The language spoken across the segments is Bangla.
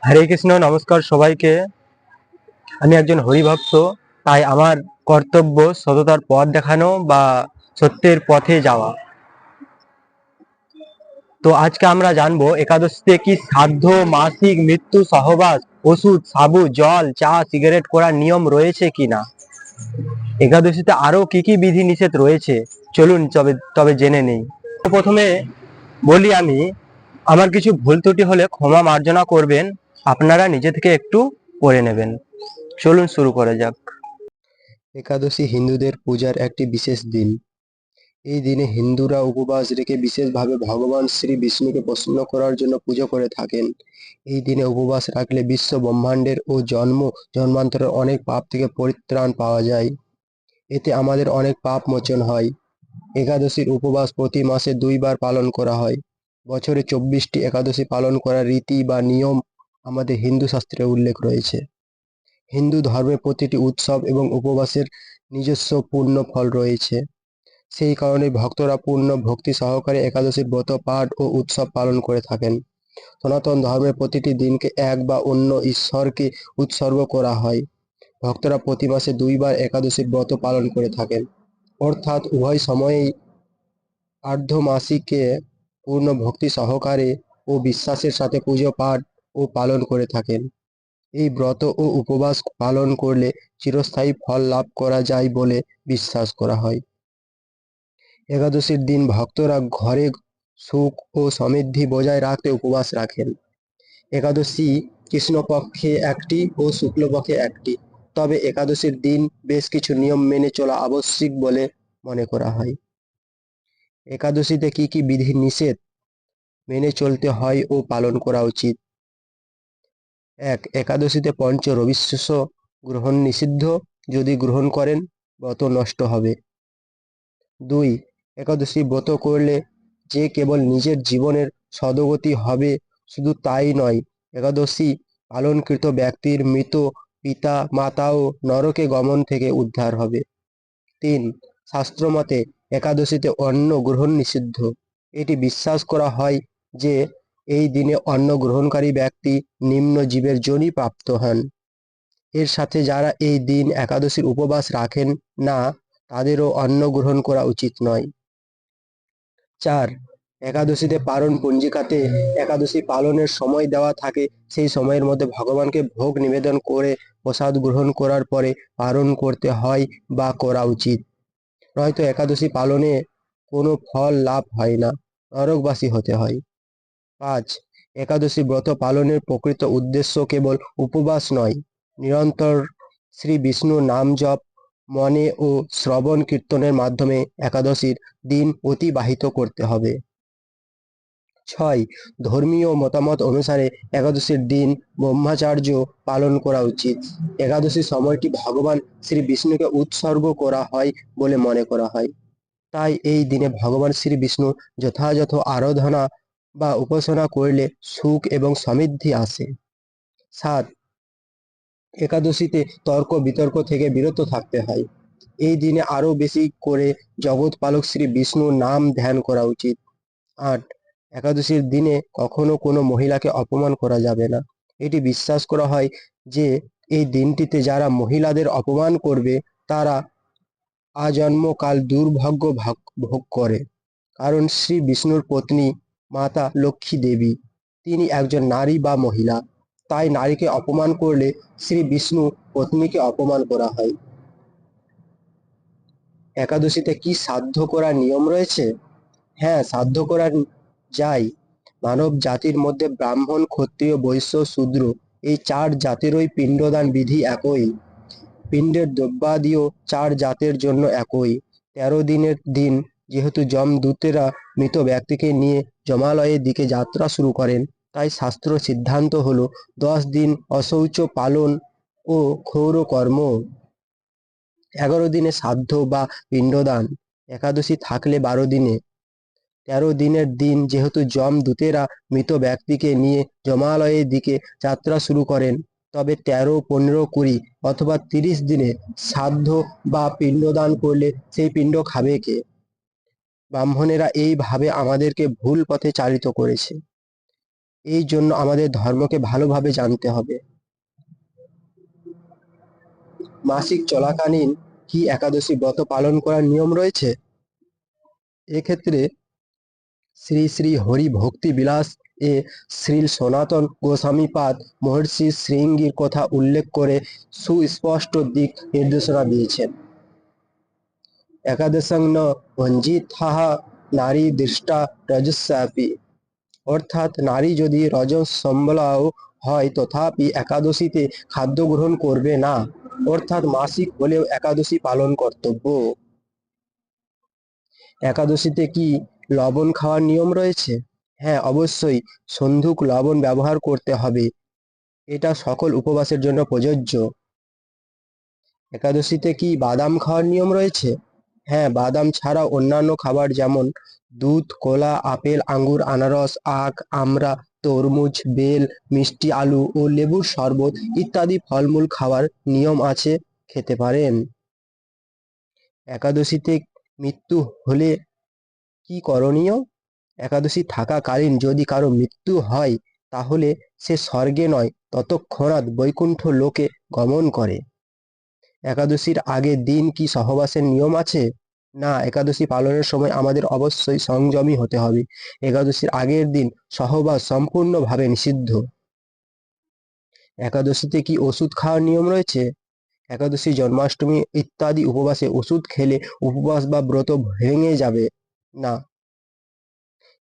হরে কৃষ্ণ। নমস্কার সবাইকে। আমি একজন হরিভক্ত, তাই আমার কর্তব্য সততার পথ দেখানো বা সত্যের পথে যাওয়া। তো আজকে আমরা জানবো একাদশীতে কি সাধ্য, মাসিক, মৃত্যু, সহবাস, ওষুধ, সাবু, জল, চা, সিগারেট করার নিয়ম রয়েছে কিনা। একাদশীতে আরো কি কি বিধি নিষেধ রয়েছে, চলুন তবে তবে জেনে নেই। প্রথমে বলি আমি, আমার কিছু ভুল ত্রুটি হলে ক্ষমা মার্জনা করবেন, আপনারা নিজে থেকে একটু পড়ে নেবেন। চলুন শুরু করা যাক। একাদশী হিন্দুদের পূজার একটি বিশেষ দিন। এই দিনে হিন্দুরা উপবাস রেখে বিশেষভাবে ভগবান শ্রী বিষ্ণুকে প্রসন্ন করার জন্য পুজো করে থাকেন। এই দিনে উপবাস রাখলে বিশ্ব ব্রহ্মাণ্ডের ও জন্মান্তরের অনেক পাপ থেকে পরিত্রাণ পাওয়া যায়। এতে আমাদের অনেক পাপ মোচন হয়। একাদশীর উপবাস প্রতি মাসে 2 বার পালন করা হয়। বছরে 24টি একাদশী পালন করার রীতি বা নিয়ম আমাদের হিন্দু শাস্ত্রে উল্লেখ রয়েছে। হিন্দু ধর্মে প্রতিটি উৎসব এবং উপবাসের নিজস্ব পূর্ণ ফল রয়েছে। সেই কারণে ভক্তরা পূর্ণ ভক্তি সহকারে একাদশীর ব্রত পাঠ ও উৎসব পালন করে থাকেন। সনাতন ধর্মের প্রতিটি দিনকে এক বা অন্য ঈশ্বরকে উৎসর্গ করা হয়। ভক্তরা প্রতি মাসে 2 বার একাদশীর ব্রত পালন করে থাকেন, অর্থাৎ উভয় সময়েই আর্ধমাসিকে পূর্ণ ভক্তি সহকারে ও বিশ্বাসের সাথে পুজো পাঠ ও পালন করে থাকেন। এই ব্রত ও উপবাস পালন করলে চিরস্থায়ী ফল লাভ করা যায় বলে বিশ্বাস করা হয়। একাদশীর দিন ভক্তরা ঘরে সুখ ও সমৃদ্ধি বজায় রাখতে উপবাস রাখেন। একাদশী কৃষ্ণপক্ষে একটি ও শুক্লপক্ষে একটি, তবে একাদশীর দিন বেশ কিছু নিয়ম মেনে চলা আবশ্যিক বলে মনে করা হয়। একাদশীতে কি কি বিধি নিষেধ মেনে চলতে হয় ও পালন করা উচিত। 1. একাদশীতে পঞ্চ রবিশস্য গ্রহণ নিষিদ্ধ, যদি গ্রহণ করেন ব্রত নষ্ট হবে। 2. একাদশী ব্রত করলে যে কেবল নিজের জীবনের সদ্গতি হবে, শুধু তাই নয়, একাদশী পালনকৃত ব্যক্তির মৃত পিতা মাতাও নরকে গমন থেকে উদ্ধার হবে। 3. শাস্ত্রমতে একাদশীতে অন্ন গ্রহণ নিষিদ্ধ। এটি বিশ্বাস করা হয় যে এই দিনে অন্ন গ্রহণকারী ব্যক্তি নিম্ন জীবের যোনি প্রাপ্ত হন। এর সাথে যারা এই দিন একাদশীর উপবাস রাখেন না, তাদেরও অন্ন গ্রহণ করা উচিত নয়। 4. একাদশীতে পারণ পঞ্জিকাতে একাদশী পালনের সময় দেওয়া থাকে। সেই সময়ের মধ্যে ভগবানকে ভোগ নিবেদন করে প্রসাদ গ্রহণ করার পরে পারণ করতে হয় বা করা উচিত, নয়তো একাদশী পালনে কোনো ফল লাভ হয় না, নরকবাসী হতে হয়। 5. একাদশী ব্রত পালনের প্রকৃত উদ্দেশ্য কেবল উপবাস নয়, নিরন্তর শ্রী বিষ্ণুর নাম জপ, মনে ও শ্রবণ কীর্তনের মাধ্যমে একাদশীর দিন অতিবাহিত করতে হবে। 6. ধর্মীয় মতামত অনুসারে একাদশীর দিন ব্রহ্মচার্য পালন করা উচিত। একাদশীর সময়টি ভগবান শ্রী বিষ্ণুকে উৎসর্গ করা হয় বলে মনে করা হয়। তাই এই দিনে ভগবান শ্রী বিষ্ণু যথাযথ আরাধনা বা উপাসনা করলে সুখ এবং সমৃদ্ধি আসে। 7. একাদশীতে তর্ক বিতর্ক থেকে বিরত থাকতে হয়। এই দিনে আরো বেশি করে জগৎপালক শ্রী বিষ্ণুর নাম ধ্যান করা উচিত। 8. একাদশীর দিনে কখনো কোনো মহিলাকে অপমান করা যাবে না। এটি বিশ্বাস করা হয় যে এই দিনটিতে যারা মহিলাদের অপমান করবে তারা আজন্মকাল দুর্ভাগ্য ভোগ করে। কারণ শ্রী বিষ্ণুর পত্নী মাতা লক্ষ্মী দেবী, তিনি একজন নারী বা মহিলা, তাই নারীকে অপমান করলে শ্রী বিষ্ণু পত্নীকে অপমান করা হয়। একাদশীতে কি সাধ্য করার নিয়ম রয়েছে? হ্যাঁ, সাধ্য করা যায়। মানব জাতির মধ্যে ব্রাহ্মণ, ক্ষত্রিয়, বৈশ্য, শূদ্র এই 4 জাতেরই পিণ্ডদান বিধি একই। পিণ্ডের দ্রব্যাদিও 4 জাতের জন্য একই। 13 দিনের দিন যেহেতু যমদূতেরা মৃত ব্যক্তিকে নিয়ে যমালয়ের দিকে যাত্রা শুরু করেন, তাই শাস্ত্র সিদ্ধান্ত হলো 10 দিন অশৌচ পালন ও ক্ষৌর কর্ম। 11 দিনে শ্রাদ্ধ বা পিণ্ডদান। একাদশী থাকলে 12 দিনে। 13 দিনের দিন যেহেতু যমদূতেরা মৃত ব্যক্তিকে নিয়ে যমালয়ের দিকে যাত্রা শুরু করেন, তবে 13, 15, 20 অথবা 30 দিনে শ্রাদ্ধ বা পিণ্ডদান করলে সেই পিণ্ড খাবে কে? ব্রাহ্মণেরা এইভাবে আমাদেরকে ভুল পথে চালিত করেছে। এই জন্য আমাদের ধর্মকে ভালোভাবে জানতে হবে। মাসিক চলাকালীন কি একাদশী ব্রত পালন করার নিয়ম রয়েছে? এক্ষেত্রে শ্রী শ্রী হরি ভক্তি বিলাস এ শ্রী সনাতন গোস্বামীপাদ মহর্ষি শৃঙ্গির কথা উল্লেখ করে সুস্পষ্ট দিক নির্দেশনা দিয়েছেন। একাদশং ন ভঞ্জিতাঃ নারী দৃষ্টা রজস্যাপি, অর্থাৎ নারী যদি রজস সম্বলাও হয় তথাপি একাদশীতে খাদ্য গ্রহণ করবে না, অর্থাৎ মাসিক হলেও একাদশী পালন কর্তব্য। একাদশীতে কি লবণ খাওয়ার নিয়ম রয়েছে? হ্যাঁ, অবশ্যই সন্ধুক লবণ ব্যবহার করতে হবে। এটা সকল উপবাসের জন্য প্রযোজ্য। একাদশীতে কি বাদাম খাওয়ার নিয়ম রয়েছে? হ্যাঁ, বাদাম ছাড়া অন্যান্য খাবার যেমন দুধ, কলা, আপেল, আঙ্গুর, আনারস, আখ, আমড়া, তরমুজ, বেল, মিষ্টি আলু ও লেবুর শরবত ইত্যাদি ফলমূল খাওয়ার নিয়ম আছে, খেতে পারেন। একাদশীতে মৃত্যু হলে কি করণীয়? একাদশী থাকাকালীন যদি কারো মৃত্যু হয় তাহলে সে স্বর্গে নয় তৎক্ষণাৎ বৈকুণ্ঠ লোকে গমন করে। একাদশীর আগের দিন কি সহবাসের নিয়ম আছে? না, একাদশী পালনের সময় আমাদের অবশ্যই সংযমী হতে হবে। একাদশীর আগের দিন সহবাস সম্পূর্ণভাবে নিষিদ্ধ। একাদশীতে কি ওষুধ খাওয়ার নিয়ম রয়েছে? একাদশী, জন্মাষ্টমী ইত্যাদি উপবাসে ওষুধ খেলে উপবাস বা ব্রত ভেঙে যাবে না।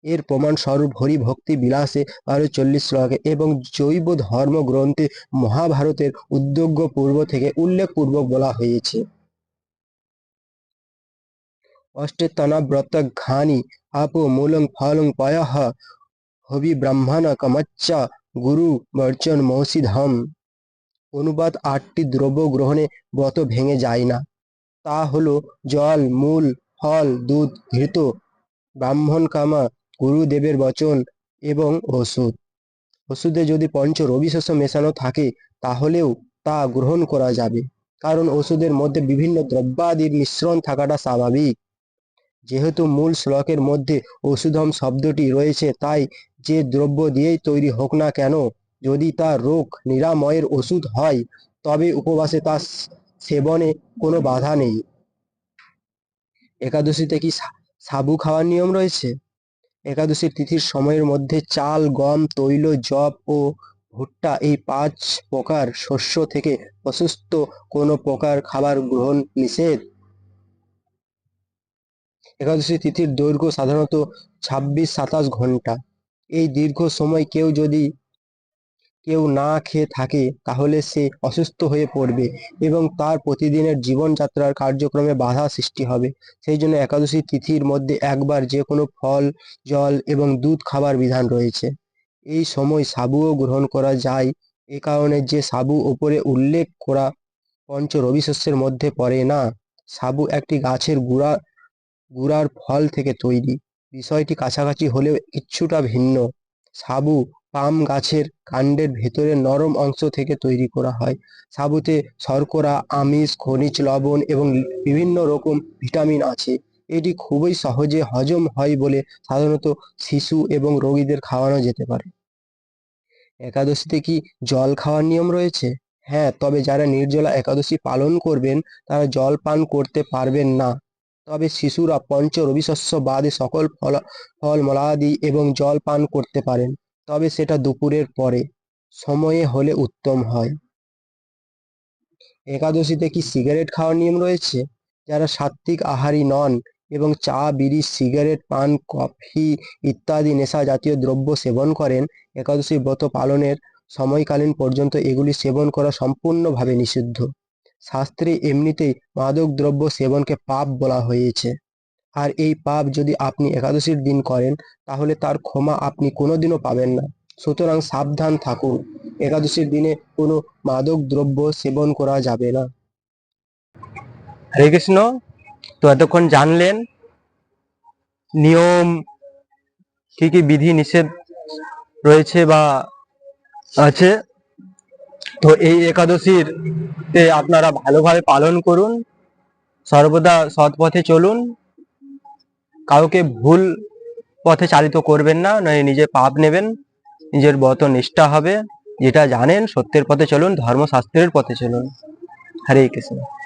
এর প্রমাণস্বরূপ হরি ভক্তি বিলাসে 1240 শ্লোকে এবং জৈব ধর্ম গ্রন্থে মহাভারতের উদ্যোগ পূর্ব থেকে উল্লেখপূর্বক বলা হয়েছে। অষ্টেতনাব্রতঘ্নানি আপো মূলং ফলং পয়ঃ হবি ব্রাহ্মণ কমচ্চা গুরু বর্চন মৌষিধম। অনুবাদ: 8টি দ্রব্য গ্রহণে ব্রত ভেঙে যায় না। তা হলো জল, মূল, ফল, দুধ, ঘৃত, ব্রাহ্মণ কামা, গুরুদেবের বচন এবং ওষুধ। ওষুধে যদি পঞ্চ রবিশস্য মেশানো থাকে তাহলেও তা গ্রহণ করা যাবে, কারণ ওষুধের মধ্যে বিভিন্ন দ্রব্যাদির মিশ্রণ থাকাটা স্বাভাবিক। যেহেতু মূল শ্লোকের মধ্যে ওষুধম শব্দটি রয়েছে, তাই যে দ্রব্য দিয়েই তৈরি হোক না কেন, যদি তা রোগ নিরাময়ের ওষুধ হয় তবে উপবাসে তা সেবনে কোনো বাধা নেই। একাদশীতে কি সাবু খাওয়ার নিয়ম রয়েছে? একাদশীর তিথির সময়ের মধ্যে চাল, গম, তৈল, যব ও ভুট্টা এই 5 প্রকার শস্য থেকে প্রস্তুত কোনো প্রকার খাবার গ্রহণ নিষেধ। একাদশী তিথির দৈর্ঘ্য সাধারণত 26-27 ঘন্টা। এই দীর্ঘ সময় কেউ না খেয়ে থাকে তাহলে সে অসুস্থ হয়ে পড়বে এবং তার প্রতিদিনের জীবনযাত্রার কার্যক্রমে বাধা সৃষ্টি হবে। সেই জন্য একাদশী তিথির মধ্যে একবার যে কোনো ফল, জল এবং দুধ খাবার বিধান রয়েছে। এই সময় সাবুও গ্রহণ করা যায়, এ কারণে যে সাবু ওপরে উল্লেখ করা পঞ্চ রবিশস্যের মধ্যে পড়ে না। সাবু একটি গাছের গুড়ার ফল থেকে তৈরি। বিষয়টি কাছাকাছি হলেও কিছুটা ভিন্ন। সাবু পাম গাছের কাণ্ডের ভেতরের নরম অংশ থেকে তৈরি করা হয়। সাবুতে শর্করা, আমিষ, খনিজ লবণ এবং বিভিন্ন রকম ভিটামিন আছে। এটি খুবই সহজে হজম হয় বলে সাধারণত শিশু এবং রোগীদের খাওয়ানো যেতে পারে। একাদশীতে কি জল খাওয়ার নিয়ম রয়েছে? হ্যাঁ, তবে যারা নির্জলা একাদশী পালন করবেন তারা জল পান করতে পারবেন না। তবে শিশুরা পঞ্চ রবিশস্য বাদে সকল ফলমূলাদি এবং জল পান করতে পারেন, তবে সেটা দুপুরের পরে সময়ে হলে উত্তম হয়। একাদশীতে কি সিগারেট খাওয়ার নিয়ম রয়েছে? যারা সাত্ত্বিক আহারী নন এবং চা, বিড়ি, সিগারেট, পান, কফি ইত্যাদি নেশা জাতীয় দ্রব্য সেবন করেন, একাদশী ব্রত পালনের সময়কালীন পর্যন্ত এগুলি সেবন করা সম্পূর্ণভাবে নিষিদ্ধ। শাস্ত্রে এমনিতেই মাদক দ্রব্য সেবনকে পাপ বলা হয়েছে, আর এই পাপ যদি আপনি একাদশীর দিন করেন তাহলে তার ক্ষমা আপনি কোনোদিনও পাবেন না। সুতরাং সাবধান থাকুন, একাদশীর দিনে কোনো মাদক দ্রব্য সেবন করা যাবে না। হরে কৃষ্ণ। তো এতক্ষণ জানলেন নিয়ম, কি কি বিধি নিষেধ রয়েছে বা আছে। তো এই একাদশীর আপনারা ভালোভাবে পালন করুন, সর্বদা সৎ পথে চলুন, কাউকে ভুল পথে চালিত করবেন না, নয় নিজে পাপ নেবেন। নিজের ব্রত নিষ্ঠা হবে, যেটা জানেন সত্যের পথে চলুন, ধর্মশাস্ত্রের পথে চলুন। হরে কৃষ্ণ।